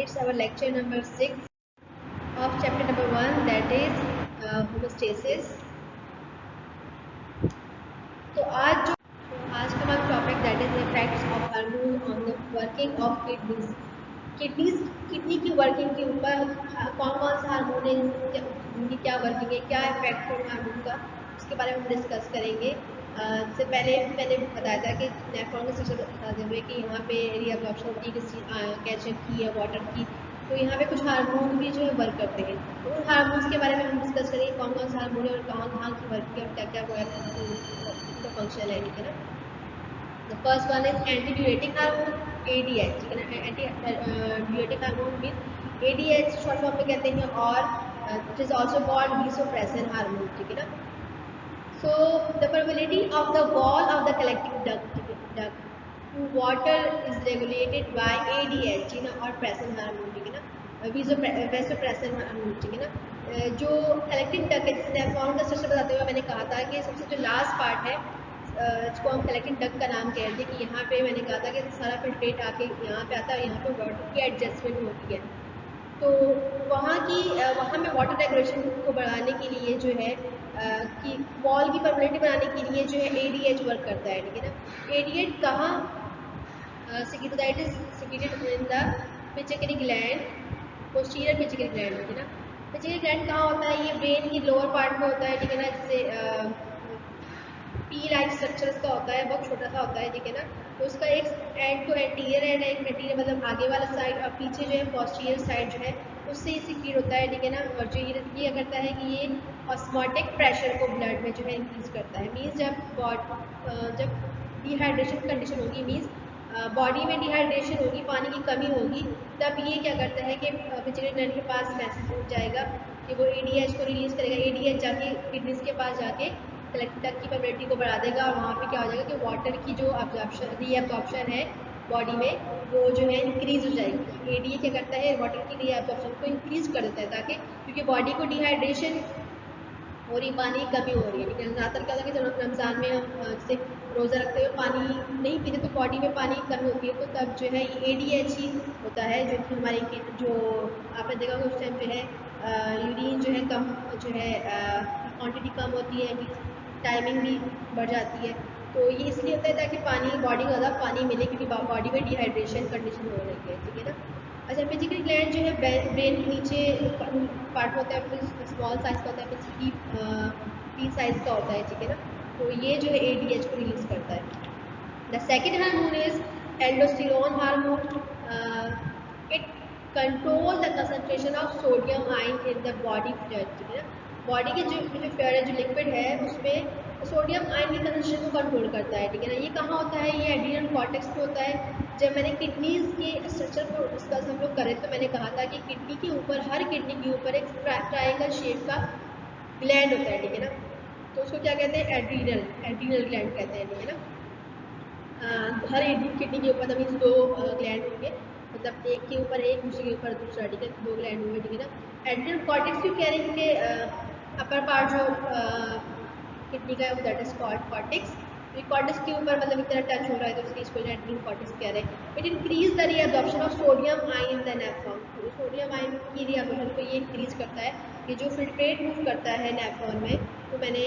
It's our lecture number 6 of chapter number 1, that is homeostasis. तो आज का हमारा topic that is effects of hormone on the working of kidney की working के ऊपर कौन कौन सा हार्मोन है, उनकी क्या वर्किंग है, क्या इफेक्ट है हार्मोन का, उसके बारे में हम डिस्कस करेंगे। इससे पहले मैंने बताया था कि नेफ्रॉन के स्ट्रक्चर बताते हुए कि यहाँ पे रीअब्जॉर्प्शन होती है कैल्शियम की या वाटर की, तो यहाँ पे कुछ हार्मोन भी जो है वर्क करते हैं। तो उन हार्मोन्स के बारे में हम डिस्कस करेंगे कौन कौन सा हार्मोन है और कहाँ कहाँ की वर्किंग है और क्या क्या उनका फंक्शन है, ठीक है ना। The first one is antidiuretic hormone, ADH, ठीक है ना। Antidiuretic hormone mean ADH short form में कहते हैं, और it is also called vasopressin hormone, ठीक है ना। So the permeability of the wall of the collecting duct to water is regulated by ADH, ठीक है ना, और प्रेसिन हार्मोन, ठीक है ना, वैसोप्रेसिन हार्मोन, ठीक है ना। जो कलेक्टिंग डक्ट है, जैसे नेफ्रॉन का स्ट्रक्चर बताते हुए मैंने कहा था कि सबसे जो लास्ट पार्ट है इसको हम कलेक्टिंग डक्ट का नाम कहते हैं, कि यहाँ पे मैंने कहा था कि सारा फिल्ट्रेट आके यहाँ पे आता है, यहाँ पे वाटर की एडजस्टमेंट होती है। तो वहाँ में वाटर रेगुलेशन को बढ़ाने के लिए जो है कि वॉल की परमेबिलिटी बनाने के लिए जो है ADH वर्क करता है, ठीक है ना। ADH कहाँ secreted in the pituitary gland, posterior pituitary gland, ठीक है ना। pituitary gland कहाँ होता है, ये ब्रेन की लोअर पार्ट में होता है, ठीक है ना। जैसे पी लाइक स्ट्रक्चर इसका होता है, बहुत छोटा सा होता है, ठीक है ना। तो उसका एक एंड तो एंटीरियर एंड एक एंटीरियर मतलब आगे वाला साइड, और पीछे जो है पोस्टीरियर साइड जो है उससे ही सिक्रीट होता है, ठीक है ना। और जो ये क्या करता है कि ये ऑस्मोटिक प्रेशर को ब्लड में जो है इंक्रीज करता है। मीन्स जब डिहाइड्रेशन कंडीशन होगी, मीन्स बॉडी में डिहाइड्रेशन होगी, पानी की कमी होगी, तब ये क्या करता है कि पिछले ग्लैंड के पास मैसेज पहुंच जाएगा कि वो ADH को रिलीज करेगा। ADH जाके किडनीज के पास जाके कलेक्टिंग डक्ट की परमेबिलिटी को बढ़ा देगा, और वहाँ पे क्या हो जाएगा कि वाटर की जो रीअब्जॉर्प्शन है बॉडी में वो जो है इंक्रीज हो जाएगी। ADH क्या करता है, वाटर की रीअब्जॉर्प्शन को इंक्रीज कर देता है, ताकि क्योंकि बॉडी को डिहाइड्रेशन हो रही, पानी की कमी हो रही है, ठीक है। ज़्यादातर क्या होता है कि जब रमज़ान में हम जैसे रोज़ा रखते हुए पानी नहीं पीते तो बॉडी में पानी की कमी होती है, तो तब जो है ADH ही होता है जो कि हमारी जो आपने देखा होगा उस टाइम जो है यूरिन जो है कम जो है क्वांटिटी कम होती है, टाइमिंग भी बढ़ जाती है। तो ये इसलिए होता है ताकि पानी बॉडी को ज़्यादा पानी मिले, क्योंकि बॉडी में डिहाइड्रेशन कंडीशन हो रही है, ठीक है ना। अच्छा, पिट्यूटरी ग्लैंड जो है ब्रेन के नीचे पार्ट होता है, फिर स्मॉल साइज का होता है, फिर पी साइज का होता है, ठीक है ना। तो ये जो है ADH को रिलीज करता है। The second hormone is aldosterone hormone. It control the concentration of sodium ion in the body fluid, ठीक है ना। बॉडी के जो फ्लूइड है, जो लिक्विड है, उसमें सोडियम आयन की कंसंट्रेशन को कंट्रोल करता है, ठीक है ना। ये कहाँ होता है, ये एड्रिनल कॉर्टेक्स में होता है। जब मैंने किडनीज के स्ट्रक्चर को डिस्कस हम लोग करें तो मैंने कहा था कि किडनी के ऊपर, हर किडनी के ऊपर एक ट्रायंगल शेप का ग्लैंड होता है, ठीक है ना। तो उसको क्या कहते हैं, एड्रिनल ग्लैंड कहते हैं, ठीक है ना। हर किडनी के ऊपर मीन्स दो ग्लैंड होंगे, मतलब एक के ऊपर एक, दूसरे के ऊपर दूसरा, ठीक है, दो ग्लैंड होंगे, ठीक है ना। एड्रिनल कॉर्टेक्स क्यों कह रहे हैं, क्योंकि अपर पार्ट जो किडनी का है वो that is called cortex. Cortex के ऊपर मतलब एक तरह टच हो रहा है, तो इसलिए इसको एड्रिनल कॉर्टेक्स कह रहे हैं। It increase the reabsorption of sodium ion in the nephron. Sodium ion की रीअब्जॉर्प्शन को ये इंक्रीज करता है कि जो फिल्ट्रेट मूव करता है नेफ्रॉन में। तो मैंने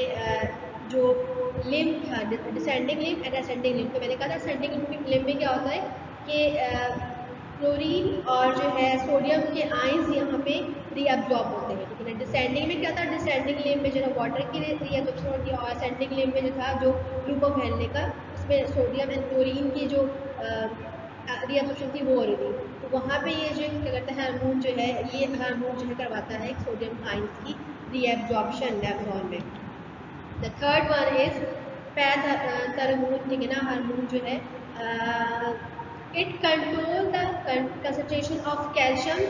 जो लिम्ब था, descending limb and ascending limb, तो मैंने कहा था असेंडिंग लिम्ब में क्या होता है कि क्लोरीन और जो है सोडियम के आयंस यहाँ पे रीअब्जॉर्ब होते हैं, ठीक है ना। डिसेंडिंग में क्या था, डिसेंडिंग लिम्ब में जो है वाटर की रीअब्जॉर्प्शन होती है, और असेंडिंग लिम्ब में जो था जो ग्लूकोज फैलने का, उसमें सोडियम एंड क्लोरीन की जो रीअब्जॉर्प्शन थी वो हो रही थी। तो वहाँ पे ये जो क्या करता है हार्मोन जो है, ये हार्मोन जो है करवाता है सोडियम आयंस की रीअब्जॉर्प्शन नेफ्रॉन में। The third one is parathyroid, ठीक है ना, हार्मोन जो है it control the concentration of calcium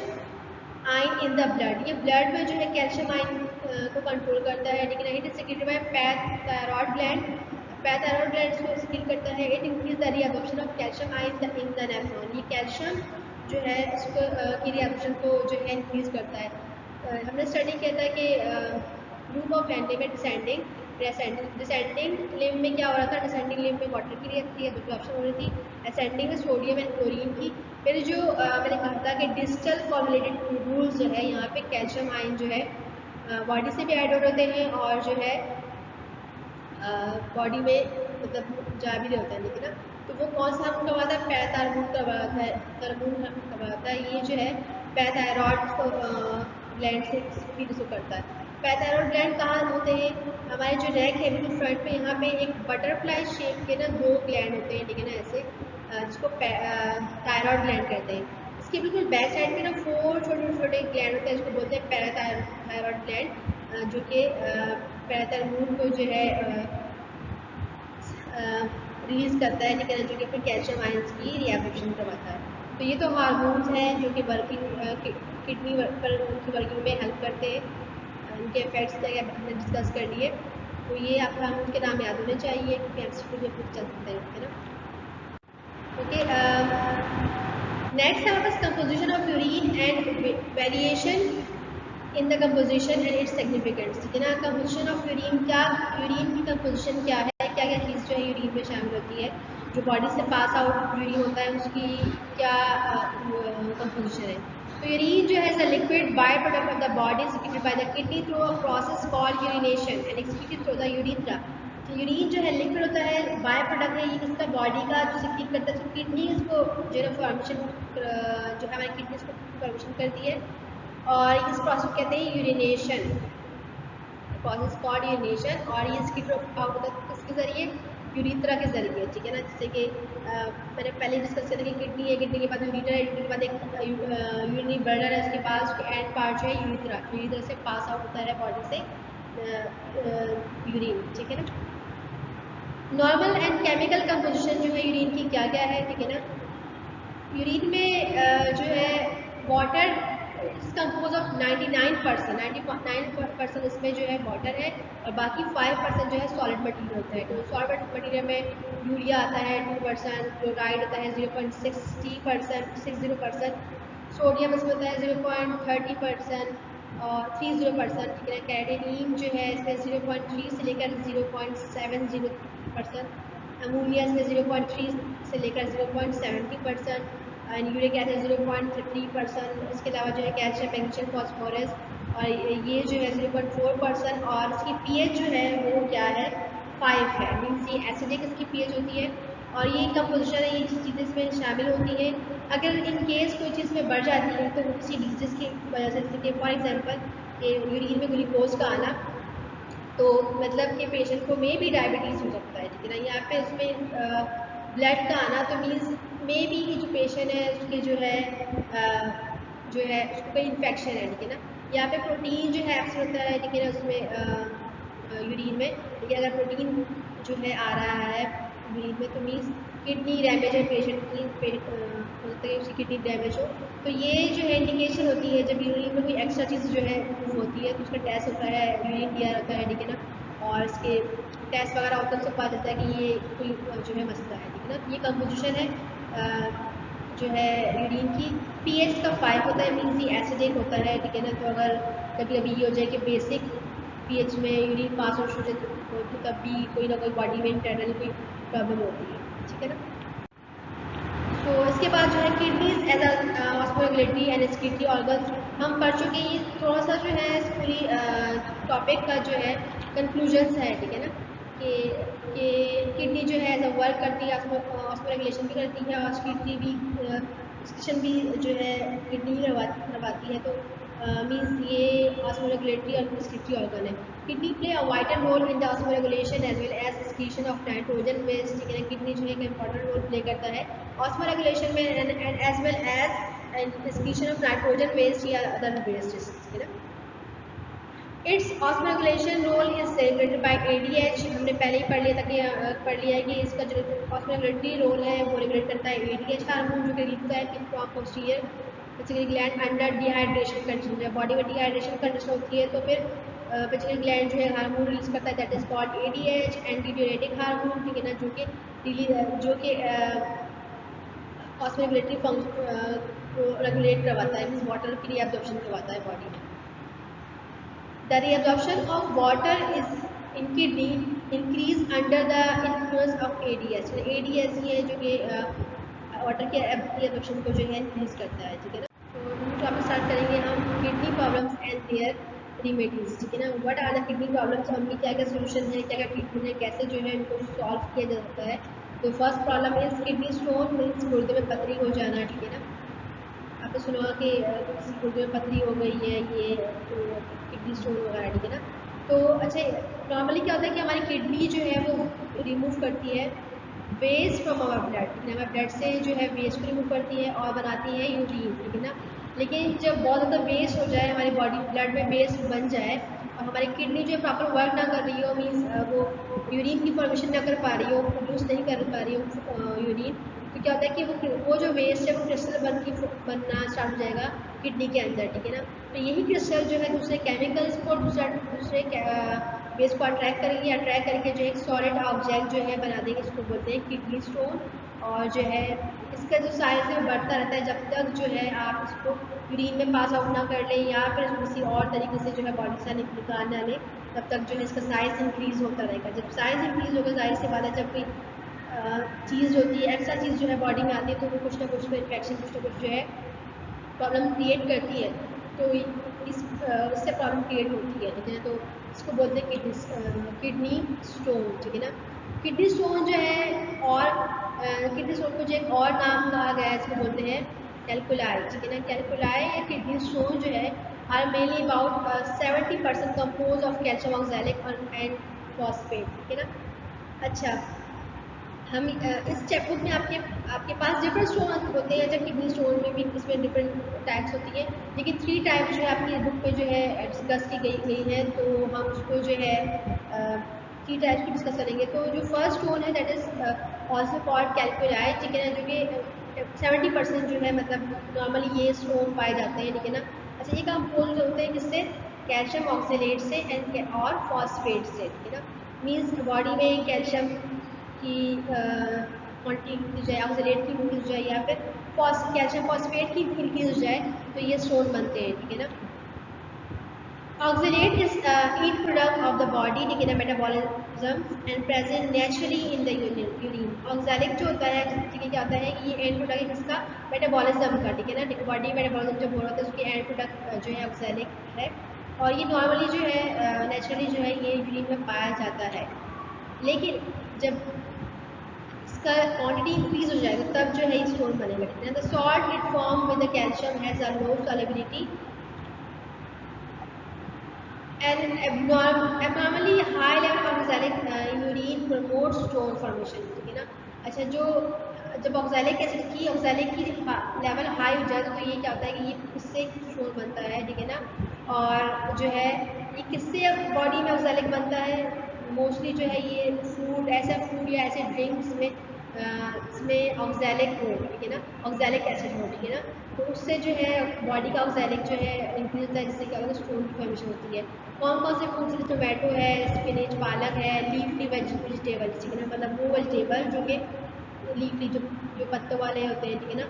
ion in the blood. ये ब्लड में जो है कैल्शियम आयन को कंट्रोल करता है, ठीक है ना। It is secreted by parathyroid gland. Parathyroid gland इसको सिक्रेट करता है। It increase the reabsorption of calcium ion in the nephron. ये कैल्शियम जो है इसको की रीअब्जॉर्प्शन को जो है इंक्रीज करता है। हमने स्टडी किया था कि ग्रुप ऑफ एंटीमेट डिसेंडिंग डिसेंडिंग लिम्ब में क्या हो रहा था, डिसेंडिंग लिम्ब में वाटर की थी, दूसरी ऑप्शन हो रही थी, असेंडिंग में सोडियम एंड क्लोरीन की। फिर जो मैंने कहा था कि डिस्टल फॉर्मुलेटेड ट्यूबुल्स जो है यहाँ पे कैल्शियम आयन जो है बॉडी से भी ऐड हो रहे हैं और जो है बॉडी में मतलब जा भी रहे होते हैं, ठीक है ना। तो वो कौन सा हार्मोन करवाता है, पैथार्मोन करवाता है, करवाता है। ये जो है पैथायरॉयड ग्लैंड से भी इसको करता है। पैथायरॉयड ग्लैंड कहाँ होते हैं, हमारे जो नेक है बिल्कुल फ्रंट में, यहाँ पे एक बटरफ्लाई शेप के ना 2 ग्लैंड होते हैं, ठीक है ना, ऐसे जिसको थायरॉयड ग्लैंड कहते हैं। इसके बिल्कुल बैक साइड में ना 4 छोटे छोटे ग्लैंड होते हैं, जिसको बोलते हैं पैराथायरॉयड ग्लैंड, जो कि पैराथायरॉयड को जो है रिलीज करता है, ठीक है ना, जो कि फिर कैल्शियम आयंस की रिएब्जॉर्प्शन करवाता है। तो ये तो हार्मोन्स हैं जो कि वर्किंग किडनी पर उनकी वर्किंग में हेल्प करते हैं। इनके इफेक्ट्स क्या हमने डिस्कस कर लिए। तो ये आपको हार्मोन्स के नाम याद होने चाहिए क्योंकि एमसीक्यू जो पूछ सकते हैं, है ना। ओके, नेक्स्ट हमारे पास composition of urine and variation in the composition and its significance, ठीक है ना। कंपोजिशन ऑफ यूरिन, क्या यूरिन की कंपोजिशन क्या है, क्या क्या चीज़ जो है यूरिन में शामिल होती है, जो बॉडी से पास आउट यूरिन होता है उसकी क्या कंपोजिशन है। तो यूरिन जो है liquid by product of the body secreted by the kidney through a process called urination and excreted through the urethra. तो यूरिन जो है लिक्विड होता है, बाय प्रोडक्ट है, ये किसका, बॉडी का, जो सिक्रीट करता है, तो किडनी इसको जो है फॉर्मेशन जो है हमारी किडनी इसको फॉर्मेशन करती है और इस प्रोसेस कहते हैं यूरिनेशन, प्रोसेस कॉल्ड यूरिनेशन। और ये इसकी आउट होता है किसके जरिए, यूरिथ्रा के जरिए, ठीक है ना। जैसे कि मैंने पहले डिस्कस किया था कि किडनी है, किडनी के बाद यूरिथ्रा है, यूरिथ्रा के बाद एक यूरिनरी ब्लडर है, उसके बाद उसके एंड पार्ट जो है यूरिथ्रा, यूरिथ्रा से पास आउट होता है बॉडी से यूरिन, ठीक है ना। नॉर्मल एंड केमिकल कंपोजिशन जो है यूरिन की क्या क्या है, ठीक है ना। यूरिन में जो है वाटर इट्स कंपोज ऑफ 99% इसमें जो है वाटर है और बाकी 5% जो है सॉलिड मटेरियल होता है। तो सॉलिड मटेरियल में यूरिया आता है 2%, क्लोराइड होता है 0.60%, सोडियम इसमें होता है 0.30% और 30%, ठीक है ना। कैडेनिन जो है इसमें 0.3 से लेकर 0.70%, अमोनिया इसमें 0.3 से लेकर 0.70%, एंड यूरिक एसिड 0.3%। इसके अलावा जो है कैल्शियम, मैग्नीशियम, फॉस्फोरस और ये जो है 0.4%। और इसकी पीएच जो है वो क्या है, 5 है, मीन्स ये एसिडिक इसकी पीएच होती है। और ये कंपोजिशन है, ये चीज़ें इसमें शामिल होती हैं। अगर इन केस कोई चीज़ में बढ़ जाती है तो वो किसी डिजीज की वजह से, जैसे कि फॉर एग्जाम्पल कि यूरिन में ग्लूकोज का आना, तो मतलब कि पेशेंट को मे भी डायबिटीज़ हो सकता है, ठीक है ना। यहाँ पे उसमें ब्लड का आना तो मीन्स मे बी कि जो पेशेंट है उसके जो है उसको कोई इन्फेक्शन है, ठीक है ना। यहाँ पे प्रोटीन जो है एक्सेस होता है, ठीक है ना, उसमें यूरिन में। लेकिन अगर प्रोटीन जो है आ रहा है यूरिन में तो मीन्स किडनी डैमेज है पेशेंट की, हो सकता है उसकी किडनी डैमेज हो। तो ये जो है इंडिकेशन होती है जब यूरिन में कोई एक्स्ट्रा चीज़ जो है मूव होती है तो उसका टेस्ट होता है, यूरिन दिया रहता है, ठीक है ना। और इसके टेस्ट वगैरह होता है, उससे पता चलता है कि ये कोई जो है मसला है, ठीक है ना। ये कंपोजिशन है जो है यूरिन की। पीएच का 5 होता है, मीन्स ये एसिडिक होता है, ठीक है ना। तो अगर कभी कभी ये हो जाए कि बेसिक पीएच में यूरिन पास हो तो तब भी कोई ना कोई बॉडी में इंटरनली कोई प्रॉब्लम होती है, ठीक है ना। तो इसके बाद जो है kidneys as osmoregulatory and excretory organs हम पढ़ चुके हैं। ये थोड़ा सा जो है इस पूरी टॉपिक का जो है कंक्लूजन्स है, ठीक है ना, कि किडनी जो है एज अ वर्क करती है, ऑस्मोरेगुलेशन भी करती है और एक्सक्रीटरी भी, एक्सक्रीशन भी जो है किडनी ही करवाती है। तो मीन्स ये ऑस्मोरेगुलेटरी और एक्सक्रीटरी ऑर्गन है। Kidney play a vital role in the osmoregulation as well as excretion of nitrogen waste, ठीक है ना। किडनी जो है एक इंपॉर्टेंट रोल प्ले करता है ऑस्मोरेगुलेशन में and as well as excretion of nitrogen waste या अदर वेस्ट, ठीक है ना। Its osmoregulation role is celebrated by ADH, हमने पहले ही पढ़ लिया है कि इसका जो ऑस्मोरेगुलेटरी रोल है वो रेगुलेट करता है एडीएच हार्मोन, जो कि रिलीज है from posterior pituitary gland under dehydration condition. जब बॉडी में डिहाइड्रेशन कंडीशन होती है तो फिर पिट्यूटरी ग्लैंड जो है हार्मोन रिलीज करता है, that is called ADH, anti diuretic hormone, ठीक है ना, जो कि ऑस्मोरेगुलेटरी फंक्शन को रेगुलेट करवाता है, मीन्स वाटर की रिएब्जॉर्प्शन करवाता है बॉडी में। The reabsorption of water is in kidney increase under the influence of ADS. ADS ये है जो कि वाटर के एब्जॉर्प्शन को जो है इंक्रीज करता है, ठीक है ना। तो टॉपिक स्टार्ट करेंगे हम, kidney problems and their remedies, ठीक है ना। What are the kidney problems, हमने क्या क्या सोल्यूशन है, क्या क्या ट्रीटमेंट है, कैसे जो है इनको सॉल्व किया जा सकता है। तो first problem is kidney stone, means गुर्दे में पथरी हो जाना, ठीक है ना। आपने सुना होगा कि किसी गुर्दे में पथरी हो गई है, ये तो किडनी स्टोन वगैरह, ठीक है ना। तो अच्छा, नॉर्मली क्या होता है कि हमारी किडनी जो है वो रिमूव करती है वेस्ट फ्रॉम आवर ब्लड, ठीक है ना। हमारे ब्लड से जो है वेस्ट को रिमूव करती है और बनाती है यूरिन, ठीक है ना। लेकिन जब बहुत ज़्यादा वेस्ट हो जाए, हमारी बॉडी ब्लड में वेस्ट बन जाए और हमारी किडनी जो है प्रॉपर वर्क ना कर रही हो, मीन्स वो यूरिन की फॉर्मेशन ना कर पा रही हो, प्रोड्यूस नहीं कर पा रही हो यूरिन, तो क्या होता है कि वो जो वेस्ट है वो क्रिस्टल बनना स्टार्ट हो जाएगा किडनी के अंदर, ठीक है ना। तो यही क्रिस्टल जो है दूसरे केमिकल्स को दूसरे वेस्ट को अट्रैक्ट करेंगे, अट्रैक्ट करके जो एक सॉलिड ऑब्जेक्ट जो है बना देंगे, इसको बोलते हैं किडनी स्टोन। और जो है इसका जो साइज है वो बढ़ता रहता है जब तक जो है आप इसको यूरिन में पास आउट ना कर लें या फिर इसको किसी और तरीके से जो है बॉडी से निकाल ना लें, तब तक जो है इसका साइज इंक्रीज होता रहेगा। जब साइज इंक्रीज होगा, जाहिर सी बात है, जब कोई चीज़ होती है, एक्स्ट्रा चीज़ जो है बॉडी में आती है, तो वो कुछ ना कुछ तो इन्फेक्शन, कुछ ना कुछ जो है प्रॉब्लम क्रिएट करती है। तो इससे प्रॉब्लम क्रिएट होती है, ठीक है। तो इसको बोलते हैं किडनी स्टोन, ठीक है ना। किडनी स्टोन जो है, और किडनी स्टोन को जो एक और नाम कहा गया है, इसको बोलते हैं कैलकुलाई, ठीक है ना। कैलकुलाई या किडनी स्टोन जो है are mainly about 70% compose of calcium oxalic and phosphate, ठीक है ना। अच्छा, हम इस चैप्टर में आपके आपके पास डिफरेंट स्टोन होते हैं, जब किडनी स्टोन में भी इसमें डिफरेंट टाइप्स होती है, लेकिन 3 टाइप जो है आपकी बुक में जो है डिस्कस की गई है। तो हम उसको जो है 3 टाइप्स की डिस्कस करेंगे। तो जो फर्स्ट स्टोन है that is also called calculi, ठीक है ना, जो कि 70% जो है मतलब नॉर्मली ये स्टोन पाए जाते हैं, ठीक है ना। अच्छा, ये कंपोज होते हैं जिससे कैल्शियम ऑक्सीलेट से एंड और फॉस्फेट से, ठीक है ना। मीन्स बॉडी में कैल्शियम की क्वांटिटी इंक्रीज हो जाए, ऑक्सीलेट की इंक्रीज हो जाए, या फिर कैल्शियम फॉस्फेट की इंक्रीज हो जाए, तो ये स्टोन बनते हैं, ठीक है ना। Oxalate is eat product of the body, ठीक है ना, metabolism and present naturally in the urine. Oxalic जो होता है, ठीक है, क्या होता है कि ये एंड प्रोडक्ट है किसका, मेटाबॉलिज्म का, ठीक है ना। बॉडी मेटाबॉलिज्म जब हो रहा होता है उसकी एंड प्रोडक्ट जो है ऑक्सैलिक है, और ये नॉर्मली जो है नेचुरली जो है ये यूरिन में पाया जाता है। लेकिन जब इसका क्वांटिटी इंक्रीज हो जाएगा तब जो है ये स्टोन बनेगा, ठीक है। The salt it form with the calcium has a low solubility and abnormally high level of oxalic in urine promotes stone formation, ठीक है ना। अच्छा, जो जब ऑक्सैलिक एसिड की लेवल हाई हो जाए, तो ये क्या होता है कि ये इससे स्टोन बनता है, ठीक है ना। और जो है ये किससे बॉडी में ऑक्सैलिक बनता है, मोस्टली जो है ये फूड, ऐसे फूड या ऐसे ड्रिंक्स में इसमें ऑक्सैलिक हो, ठीक है ना, ऑक्सैलिक एसिड हो, ठीक है ना। तो उससे जो है बॉडी का ऑक्सैलिक जो है इंक्रीज होता है, जिससे क्या होता है स्टोन की फॉर्मेशन होती है। कौन कौन से फूड्स, टोमेटो है, स्पिनच, पालक है, लीफी वेजिटेबल, ठीक है ना, मतलब वो वेजिटेबल जो कि लीफी जो पत्तों वाले होते हैं, ठीक है ना।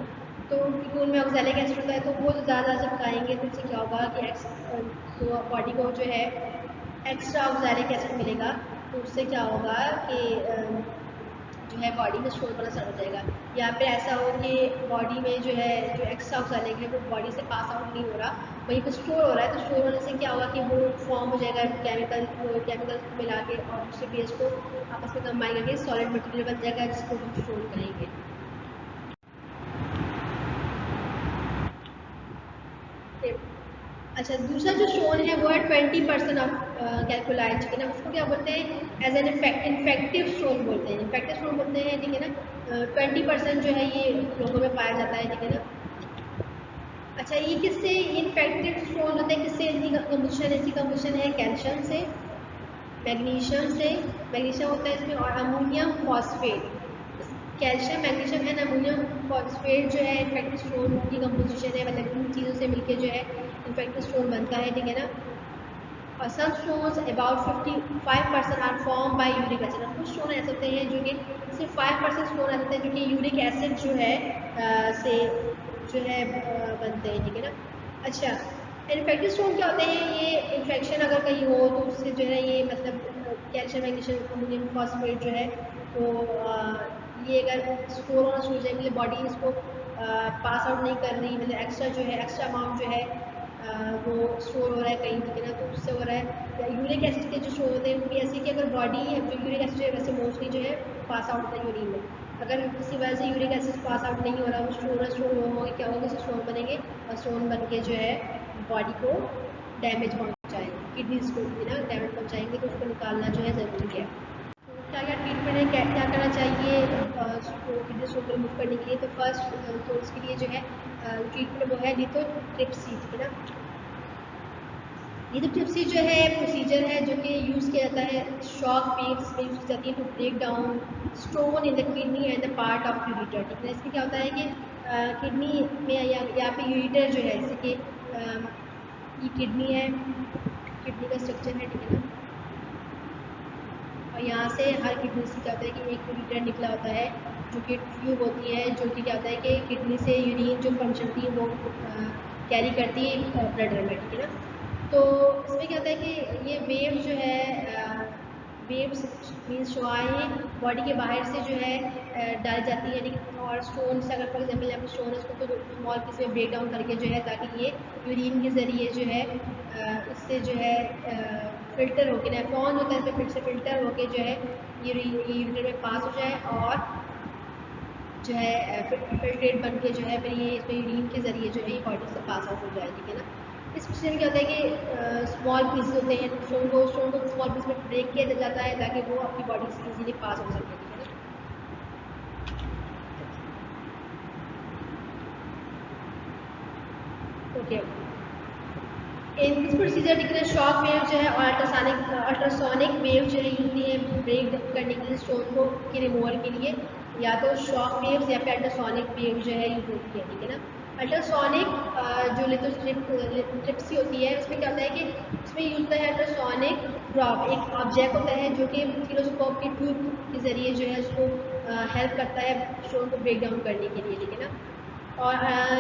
तो क्योंकि उनमें ऑक्सैलिक एसिड होता है, तो वो ज़्यादा जब खाएंगे तो उससे क्या होगा कि तो बॉडी को जो है एक्स्ट्रा ऑक्सैलिक एसिड मिलेगा, तो उससे क्या होगा कि जो है बॉडी में स्टोन बनना स्टार्ट हो जाएगा। या फिर ऐसा हो कि बॉडी में जो है जो एक्स्ट्रा ऑक्सैलिक है वो बॉडी से पास आउट नहीं हो रहा, वहीं पर स्टोर हो रहा है, तो स्टोर होने से क्या होगा कि वो फॉर्म हो जाएगा केमिकल्स को मिला के, और दूसरे बेस को आपस में कंबाइन करके सॉलिड मटेरियल बन जाएगा, जिसको हम स्टोन करेंगे। अच्छा, दूसरा जो स्टोन है वो है 20% ऑफ कैलकुलाई, ठीक है ना। उसको क्या बोलते हैं, एज एन इन्फेक्टिव स्टोन बोलते हैं, इन्फेक्टिव स्टोन बोलते हैं, ठीक है ना। 20% जो है ये लोगों में पाया जाता है, ठीक है ना। अच्छा, ये किससे इन्फेक्टिव स्टोन होते हैं, किससे इनकी कंपोजिशन, इसकी कंपोजिशन है कैल्शियम से, मैग्नीशियम होता है इसमें, और ammonium phosphate. Calcium, magnesium and ammonium phosphate जो है इन्फेक्टिव स्टोन की कंपोजिशन है, मतलब इन चीज़ों से मिलकर जो है इन्फेक्टिव स्टोन बनता है, ठीक है ना। और some stones about 55% are form by uric acid. कुछ स्टोन ऐसे होते हैं जो कि सिर्फ 5% स्टोन ऐसे होते हैं जो कि यूरिक एसिड जो है से जो है बनते हैं, ठीक है ना। अच्छा, इन्फेक्टिव स्टोन क्या होते हैं, ये इन्फेक्शन अगर कहीं हो तो उससे जो है ये मतलब कैल्शियम मैग्नीशियम अमोनियम फॉस्फेट जो है वो ये अगर स्टोर होना शुरू हो जाए, मतलब बॉडी इसको पास आउट नहीं कर रही, मतलब एक्स्ट्रा जो है एक्स्ट्रा अमाउंट जो है वो स्टोर हो रहा है कहीं, ठीक है ना, तो उससे हो रहा है। या यूरिक एसिड के जो स्टोर होते हैं वो भी ऐसे कि अगर बॉडी जो यूरिक एसिड है वैसे मोस्टली जो है पास आउट होता है यूरिन में, अगर किसी वजह से यूरिक एसिड पास आउट नहीं हो रहा, वो स्टोन होंगे, क्या होगा, स्टोन बनेंगे और स्टोन बन के जो है बॉडी को डैमेज पहुँचाएंगे, किडनीज को भी ना डैमेज पहुँचाएंगे, तो उसको निकालना जो है ज़रूरी है। क्या क्या ट्रीटमेंट है, क्या क्या करना चाहिए किडनी स्टोन को रिमूव करने के लिए। तो फर्स्ट तो इसके लिए जो है ट्रीटमेंट वो है लिथोट्रिप्सी, ठीक है ना। लिथोट्रिप्सी जो है प्रोसीजर है जो कि यूज़ किया जाता है शॉक वेव्स में यूज़ की जाती है to break down stone in the kidney and the part of ureter, ठीक है। इसमें क्या होता है कि किडनी में या यहाँ पे यूरिटर जो है, जैसे कि ये किडनी है, किडनी का स्ट्रक्चर है, ठीक है ना, और यहाँ से हर किडनी से क्या होता है कि एक यूरिटर निकला होता है जो कि ट्यूब होती है, जो कि क्या होता है कि किडनी से यूरिन जो फंक्शन थी वो कैरी करती है ब्लडर में, ठीक है ना। तो इसमें क्या होता है कि ये वेव जो है वेव्स मीन्स शुआएँ बॉडी के बाहर से जो है डाली जाती है, लेकिन और स्टोन से अगर फॉर एग्जाम्पल यहाँ पे स्टोन है उसको तो स्मॉल पीस में ब्रेक डाउन करके जो है ताकि ये यूरिन के ज़रिए जो है इससे जो है फिल्टर होके नेफ्रॉन होता है फिर से फिल्टर होके जो है ये यूरिन में पास हो जाए और जो है फिल्ट्रेट बन के जो है फिर ये इसमें यूरिन के ज़रिए जो है ये बॉडी से पास आउट हो जाए, ठीक है ना। इस प्रक्रिया में क्या होता है कि स्मॉल पीस होते हैं, स्टोन को स्मॉल पीस में ब्रेक किया जाता है ताकि वो अपनी बॉडी से इजीली पास हो सके, ठीक है ना। ओके, इन दिस प्रोसीजर देखिए शॉक वेव जो है और अल्ट्रासोनिक वेव जो है यूज होती है ब्रेक करने के लिए स्टोन को के रिमूवल के लिए, या तो शॉक वेव्स या फिर अल्ट्रासोनिक वेव जो है यूज होती है, ठीक है ना। अल्ट्रासोनिक जो लिथोट्रिप्सी होती है उसमें क्या होता है कि इसमें यूज होता है अल्ट्रासोनिक ड्रॉप, एक ऑब्जेक्ट होता है जो कि ऑसिलोस्कोप के ट्यूब के जरिए जो है उसको हेल्प करता है स्टोन को ब्रेक डाउन करने के लिए, ठीक है ना। और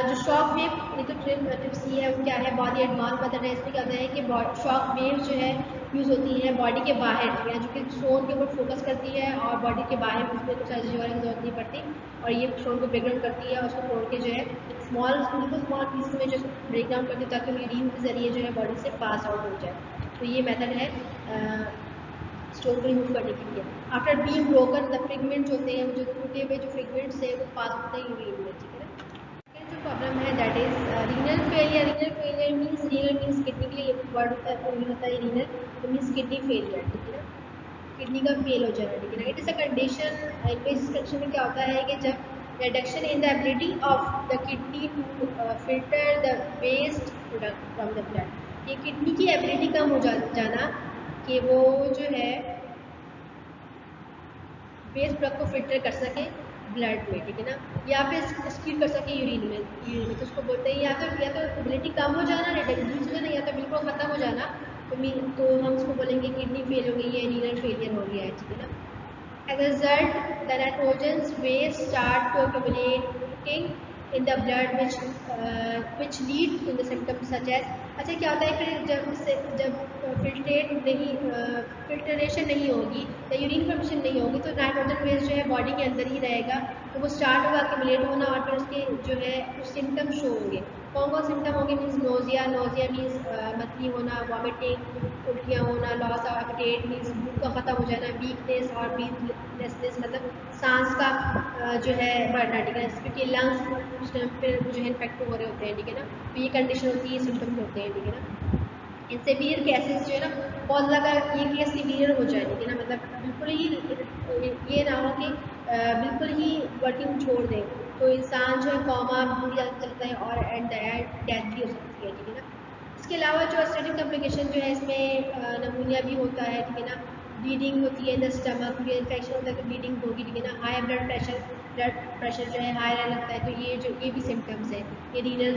जो शॉक वेव लिथोट्रिप्सी है वो क्या है, बहुत ही एडवांस मेथड है। इसमें क्या होता है कि शॉक वेव जो है यूज़ होती है बॉडी के बाहर, ठीक है, जो कि स्टोन के ऊपर फोकस करती है और बॉडी के बाहर उसमें कुछ सर्जरी वगैरह की जरूरत नहीं पड़ती, और ये स्टोन को ब्रेक डाउन करती है और उसको तोड़ के जो है स्मॉल पीस में जो ब्रेक डाउन करती है ताकि यूरिन के जरिए जो है बॉडी से पास आउट हो जाए। तो ये मेथड है स्टोन को रिमूव करने के लिए। After being broken the fragments होते हैं, जो टूटे हुए जो फ्रेगमेंट्स है वो पास होते हैं यूरिन में, ठीक है ना। जो प्रॉब्लम है that is renal failure. Renal means kidney के लिए वर्ड होता है रीनल, तो मीन्स किडनी फेलियर, ठीक है ना, किडनी का फेल हो जाना, ठीक है ना। इट इज अ कंडीशन, इस कंडीशन में क्या होता है कि जब reduction in the ability of the kidney to filter the waste product from the blood, ये किडनी की एबिलिटी कम हो जाना कि वो जो है वेस्ट प्रोडक्ट को फिल्टर कर सके ब्लड में, ठीक है ना, या फिर एक्सक्रीट कर सके यूरिन में, तो उसको बोलते हैं या तो एबिलिटी कम हो जाना, रिड्यूस हो जाना, या तो बिल्कुल खत्म हो जाना, तो हम उसको बोलेंगे किडनी फेल हो गई है, रीनल फेलियर हो गया है, ठीक है ना। As a result, the nitrogen's waste start to accumulating in the blood, which lead to the symptoms such as, अच्छा क्या होता है फिर जब फिल्ट्रेशन नहीं होगी या यूरिन फॉर्मेशन नहीं होगी तो नाइट्रोजन वेस्ट जो है बॉडी के अंदर ही रहेगा, तो वो स्टार्ट होगा एक्यूमुलेट होना और फिर उसके जो है कुछ सिम्टम्स शो होंगे। कौन कौन सिम्टम होंगे, मीन्स नोजिया मीन्स मतली होना, वॉमिटिंग, उल्टियाँ होना, लॉस ऑफ एपेटाइट मीन्स भूख का खत्म हो जाना, वीकनेस और ब्रीथलेसनेस मतलब सांस का जो है बढ़ना, ठीक है, क्योंकि लंग्स फिर जो है इन्फेक्ट हो रहे होते हैं, ठीक है ना, तो ये कंडीशन होती है, सिम्टम्स होते हैं, ठीक है ना। इन सीवियर केसेस जो है ना बहुत ज़्यादा ये केस सीवियर हो जाए, ठीक है ना, मतलब बिल्कुल ही ये ना हो कि बिल्कुल ही वर्किंग छोड़ दें, तो इंसान जो है कॉमा बुरी हालत चलता है और एट द एंड डेथ भी हो सकती है, ठीक है ना। इसके अलावा जो अस्टेटिक कॉम्प्लिकेशन जो है इसमें नमूनिया भी होता है, ठीक है ना, ब्लीडिंग होती है इन द स्टमक, क्योंकि इन्फेक्शन होता है तो ब्लीडिंग होगी, ठीक है ना। हाई ब्लड प्रेशर जो है हाई रहने लगता है, तो ये भी सिम्टम्स है, ये रीनल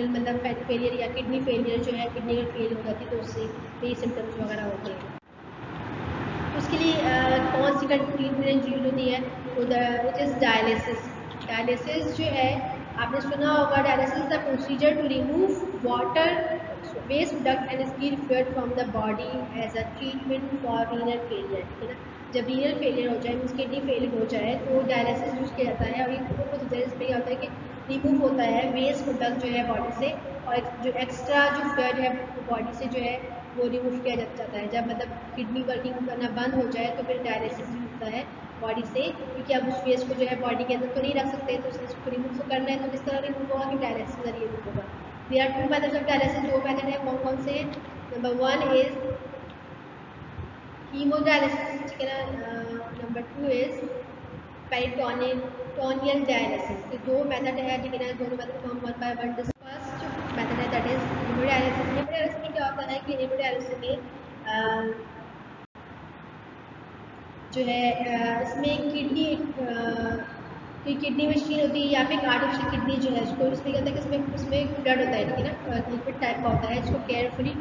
मतलब फैट फेलियर या किडनी फेलियर जो है किडनी अगर फेल हो जाती है तो उससे ये सिम्टम्स वगैरह होते हैं। तो उसके लिए कौन सी ट्रीटमेंट यूज होती है, तो इट इज़ डायलिसिस। डायलिसिस जो है आपने सुना होगा, dialysis the procedure to remove water waste product and speed fluid from the body as a treatment for renal failure, ठीक है ना। जब रीनल फेलियर हो जाए, मीन्स किडनी फेलियर हो जाए, तो डायलिसिस यूज किया जाता है। और ये प्रोसीजर इसमें क्या होता है कि रिमूव होता है वेस्ट प्रोडक्ट जो है बॉडी से, और जो एक्स्ट्रा जो फ्लूइड है बॉडी से जो है वो रिमूव किया जाता है। जब मतलब किडनी वर्किंग करना बंद हो जाए तो फिर डायलिसिस होता है बॉडी से, क्योंकि अब उस वेस्ट को जो है बॉडी के अंदर तो नहीं रख सकते, तो इसको रिमूव करना है तो किस तरह रिमूव होगा कि डायलिसिस के जरिए रिमूव होगा। There are two methods of dialysis, दो मेथड है, कौन कौन से हैं? नंबर वन इज हीमोडायलिसिस, ठीक है ना। Number two is peritoneal dialysis. ये दो मेथड है, ठीक है ना। दोनों मेथड को हम one by one discuss. First method है दैट इज हीमोडायलिसिस। हीमोडायलिसिस में क्या होता है कि हीमोडायलिसिस में जो है इसमें किडनी मशीन होती है या फिर आर्टिफिशियल किडनी जो है उसको, इसमें क्या होता है कि इसमें ब्लड होता है, ठीक है ना, लिक्विड टाइप का होता है, इसको केयरफुली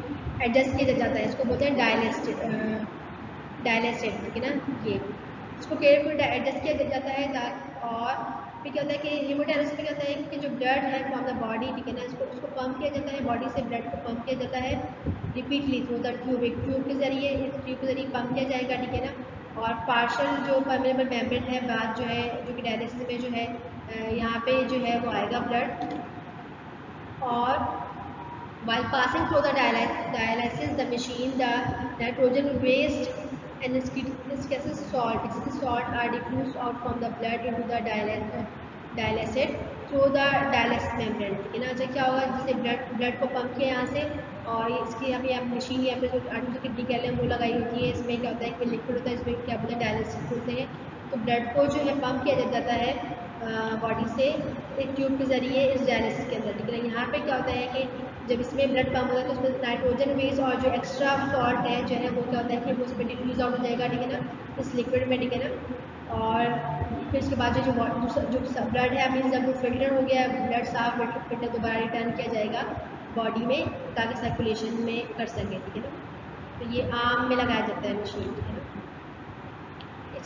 एडजस्ट किया जाता है। इसको बोलते हैं डायलेस्टेड, ठीक है ना। ये इसको केयरफुली एडजस्ट किया जाता है। और फिर क्या होता है कि हीमोडायलिसिस में क्या होता है कि जो ब्लड है फ्रॉम द बॉडी, ठीक है ना, इसको पंप किया जाता है, बॉडी से ब्लड को पंप किया जाता है रिपीटली थ्रू द ट्यूब। एक ट्यूब के जरिए, इस ट्यूब के जरिए पंप किया जाएगा, ठीक है ना। और पार्शल जो परमेबल मेम्ब्रेन है बाद जो है, जो कि डायलिसिस में जो है यहाँ पे जो है वो आएगा ब्लड। और while passing through the dialysis the machine, the nitrogen waste and viscous salt are diffused out from the blood into the dialysate through the dialysis membrane, ठीक है ना। अच्छा क्या होगा, जैसे ब्लड को पंप किया यहाँ से, और इसकी अभी आप मशीन या फिर जो आर्टिफिशियल किडनी कह लें वो लगाई होती है। इसमें क्या होता है कि लिक्विड होता है, इसमें क्या बोलते हैं डायलिसिस बोलते हैं। तो ब्लड को जो है पंप किया जाता है बॉडी से एक ट्यूब के जरिए इस डायलिसिस के अंदर, ठीक है। यहाँ पे क्या होता है कि जब इसमें ब्लड पंप होता है तो उसमें नाइट्रोजन वेस्ट और जो एक्स्ट्रा सॉल्ट है जो है वो क्या होता है कि वो उसमें डिफ्यूज आउट हो जाएगा, ठीक है ना, इस लिक्विड में, ठीक है ना। और फिर इसके बाद जो ब्लड है, मीन्स जब वो फिल्टर हो गया, ब्लड साफ फिल्टर दोबारा रिटर्न किया जाएगा बॉडी में ताकि सर्कुलेशन में कर सके, ठीक है ना। तो ये आम में लगाया जाता है मशीन, ठीक है ना।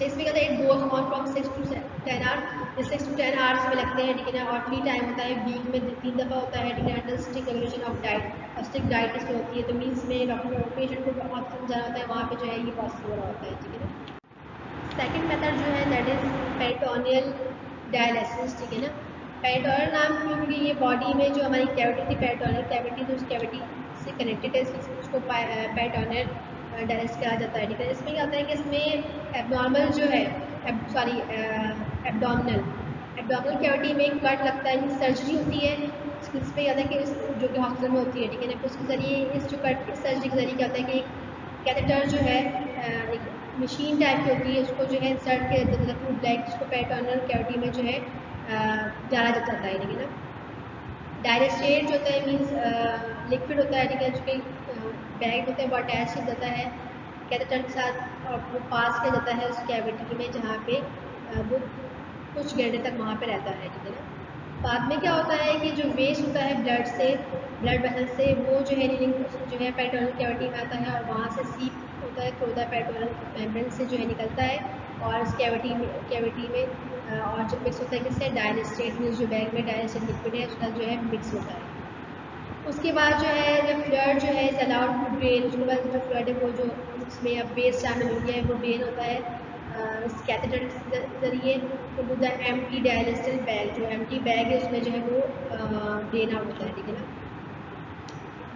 इसमें कहते हैं it goes on from 6 to 10 hours, 6 to 10 hours में लगते हैं, ठीक है ना। और 3 टाइम होता है वीक में, 3 दफ़ा होता है, ठीक है। Under strict regulation of diet, और स्ट्रिक्ट डाइट इसमें होती है, तो मीन्स में डॉक्टर पेशेंट को बहुत समझाना होता है, वहाँ पे जो है ये पॉसिबल हो रहा होता है, ठीक है ना। सेकेंड मेथड जो है दैट इज पेरिटोनियल डायलिसिस, ठीक है ना। पेरिटोनियल नाम क्यों, क्योंकि ये बॉडी में जो हमारी कैविटी थी, पेरिटोनियल कैविटी, तो उस कैविटी से कनेक्टेड है, उसको पेरिटोनियल डायलिसिस कहा जाता है, ठीक है। इसमें क्या होता है कि इसमें एबनॉर्मल जो है, सॉरी एब्डोमिनल कैविटी में कट लगता है, सर्जरी होती है। इस पे क्या होता है कि जो कि हॉस्पिटल में होती है, ठीक है ना। उसके जरिए इस जो कट इस सर्जरी के जरिए क्या होता है कि कैथेटर जो है एक मशीन टाइप की होती है, उसको जो है इंसर्ट किया जाता है थ्रू ब्लैक, जिसको पेरिटोनियल कैविटी में जो है डाला जाता है, ठीक है ना। डायलिसेट जो होता है मीन्स लिक्विड होता है, ठीक है, जो कि बैग होता है वो अटैच किया जाता है कैथेटर के साथ, और वो पास किया जाता है उस कैविटी में जहाँ पे वो कुछ घंटे तक वहाँ पे रहता है, ठीक है ना। बाद में क्या होता है कि जो वेस्ट होता है ब्लड से, ब्लड वेसल से, वो जो है जो है पेरिटोनियल कैविटी में आता है, और वहाँ से सीप होता है थ्रू द पेरिटोनियल मेम्ब्रेन से जो है निकलता है, और इस कैविटी में और जब मिक्स होता है किससे, डायलिस्टेट में, जो बैग में डायलिस्टेट लिक्विड है उसका जो है मिक्स होता है। उसके बाद जो है जब फ्लड जो है इज अलाउड टू ड्रेन, उसके बाद जो फ्लड है वो जो उसमें अब वेस्ट शामिल हो गया है वो ड्रेन होता है इस कैथेटर के जरिए to the empty dialysis bag, जो एम्प्टी बैग है उसमें जो है वो ड्रेन आउट होता है, ठीक है ना।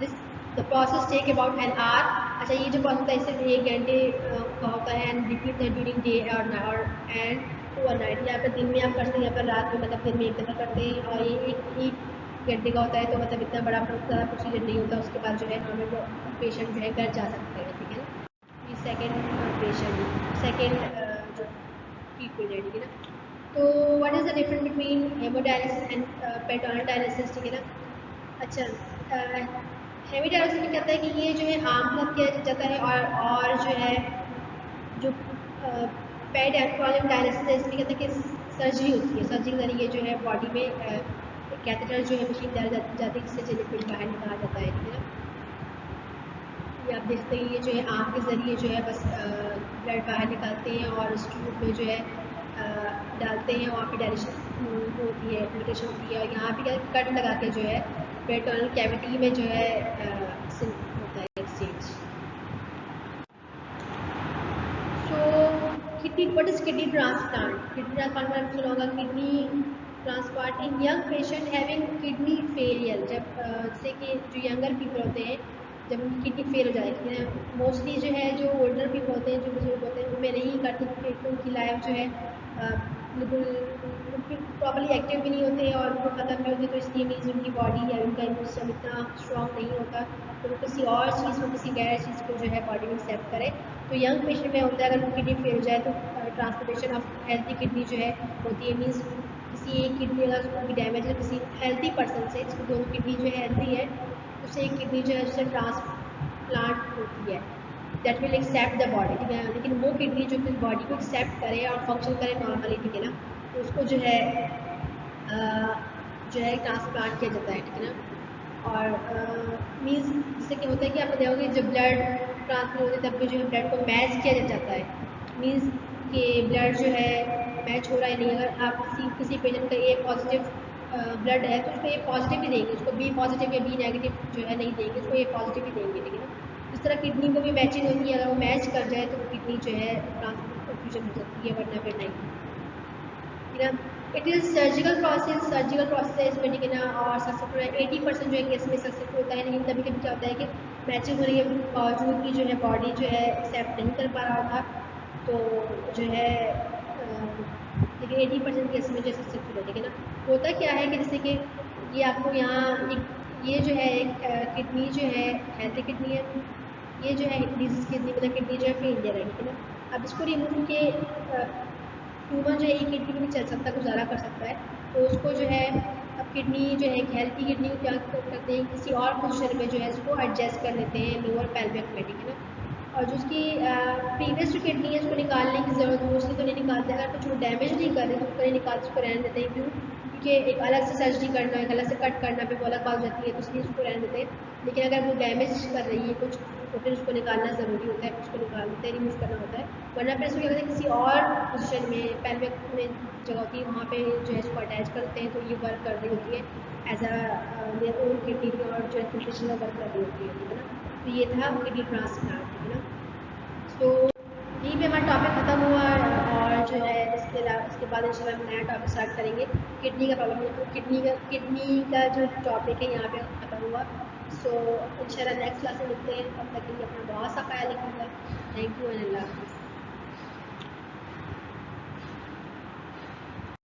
This the process take about an hour. अच्छा ये जो प्रोसेस है सिर्फ 1 घंटे का होता है, एंड रिपीट है ड्यूरिंग डे और एंड ओवर नाइट, यहाँ पर दिन में आप करते हैं, यहाँ पर रात में, मतलब दिन में एक दफ़ा करते हैं, और ये एक घंटे का होता है, तो मतलब इतना बड़ा ज़्यादा प्रोसीजर नहीं होता। उसके बाद जो है नॉर्मल वो पेशेंट जो है घर जा सकते हैं, ठीक है ना। ये सेकेंड जो ट्रीटमेंट है, ठीक है ना। तो what is the difference between hemodialysis and peritoneal dialysis, ठीक है ना। अच्छा हेमीडायलिसिस में कहता है कि ये जो है आमतौर किया जाता है, और जो है जो पेरिटोनियल डायलिसिस है इसमें कहते हैं कि सर्जरी होती है, सर्जरी के जरिए जो है बॉडी में कैथेटर जो है मशीन डाली जाती है जिससे जो लिक्विड बाहर निकाला जाता है, ठीक है ना। ये आप देखते हैं ये जो है आम के ज़रिए जो है बस ब्लड बाहर निकालते हैं और इस ट्यूब में जो है डालते हैं, वहाँ पे डायलिसिस होती है, फिल्ट्रेशन होती है, और यहाँ पे क्या कट लगा के जो है पेरिटोनियल कैविटी में जो है what is kidney transplant? Kidney transplant में आपने सुना होगा kidney transplant in young patient having kidney failure. जब जैसे कि जो यंगर पीपल होते हैं जब उनकी किडनी फेल हो जाएगी है, मोस्टली जो है जो ओल्डर पीपल होते हैं जो बुजुर्ग होते हैं उनमें नहीं करते क्योंकि उनकी लाइफ जो है बिल्कुल प्रॉपर्ली एक्टिव भी नहीं होते और वो ख़त्म भी होती, तो इसलिए मीन्स उनकी बॉडी या उनका इम्यून सिस्टम इतना स्ट्रॉन्ग नहीं होता तो वो किसी और चीज़ को किसी गैर चीज़ को जो है बॉडी में एक्सेप्ट करे। तो यंग पेशेंट में होता है अगर किडनी फेल हो जाए तो ट्रांसप्लांटेशन ऑफ हेल्थी किडनी जो है होती है। मीन्स किसी एक किडनी अगर उनकी डैमेज है किसी हेल्थी पर्सन से जिसकी दोनों किडनी जो है हेल्थी है उससे एक किडनी जो है उससे ट्रांसप्लांट होती है that will accept the body, ठीक है। लेकिन वो किडनी जो कि बॉडी को एक्सेप्ट करे और फंक्शन करे नॉर्मली, ठीक है ना, तो उसको जो है ट्रांसप्लांट किया जाता है, ठीक है ना। और मीन्स जिससे क्या होता है कि आपने देखा होगा जब ब्लड ट्रांसफर होते हैं तब भी जो है ब्लड को मैच किया जाता है। मीन्स कि ब्लड जो है मैच हो रहा है नहीं, अगर आप किसी पेशेंट का ए पॉजिटिव ब्लड है तो उसको ए पॉजिटिव ही देंगे, उसको बी पॉजिटिव या बी नेगेटिव जो है नहीं देंगे, उसको ए पॉजिटिव ही देंगे, ठीक है ना। इस तरह किडनी को भी मैचिंग होती है, अगर वो मैच कर जाए तो वो किडनी जो है ट्रांसफ्यूजन हो सकती है वरना फिर नहीं, ठीक है ना। इट इज़ सर्जिकल प्रोसेस है इसमें, ठीक है ना। और सक्सेसफुल है 80% जो है केस में सक्सेसफुल होता है, लेकिन कभी कभी क्या होता है कि मैचिंग होने के बावजूद भी जो है बॉडी जो है एक्सेप्ट नहीं कर पा रहा होता तो जो है लेकिन 80% केस में जो सक्सेसफुल है, ठीक है ना। होता क्या है कि जैसे कि ये आपको यहाँ ये जो है एक किडनी जो है हेल्थी किडनी है, ये जो है डिजीज किडनी मतलब किडनी जो है फेलियर है, ठीक है ना। अब इसको रिमूव के ह्यूमन जो है एक किडनी में भी चल सकता है, गुजारा कर सकता है, तो उसको जो है अब किडनी जो है हेल्थी किडनी को क्या करते हैं किसी और पोजिशन में जो है उसको एडजस्ट कर लेते हैं लोअर पेल्विक में, ठीक है ना। और जो उसकी प्रीवियस जो किडनी है उसको निकालने की ज़रूरत मोस्टली तो नहीं निकालते, अगर कुछ वो डैमेज नहीं कर रहे तो उसको नहीं निकालते, उसको रहने देते हैं। क्यों? क्योंकि एक अलग से सर्जरी करना एक अलग से कट करना पे वो अलग बात हो जाती है, तो इसलिए उसको रहने देते हैं। लेकिन अगर वो डैमेज कर रही है कुछ तो फिर उसको निकालना ज़रूरी होता है, उसको निकाल देते हैं, रिमूव करना होता है। वरना फिर इसको क्या करते हैं किसी और पोजिशन में पेल्विक में जगह होती है वहाँ पे जो है इसको अटैच करते हैं, तो ये वर्क कर रही होती है एज देयर ओन किडनी और जो है फिल्ट्रेशन का वर्क कर रही होती है, ठीक है ना। तो ये था किडनी ट्रांसप्लांट, ठीक है ना। तो यहीं पे हमारा टॉपिक ख़त्म हुआ और जो है इसके बाद इंशाल्लाह हम नया टॉपिक स्टार्ट करेंगे। किडनी का प्रॉब्लम किडनी का जो टॉपिक है यहाँ पे ख़त्म हुआ। सो इंशाल्लाह नेक्स्ट क्लास में मिलते हैं, तब तक के लिए अपना बहुत सा ख्याल रखिएगा। थैंक यू एंड अल्लाह हाफ़िज़।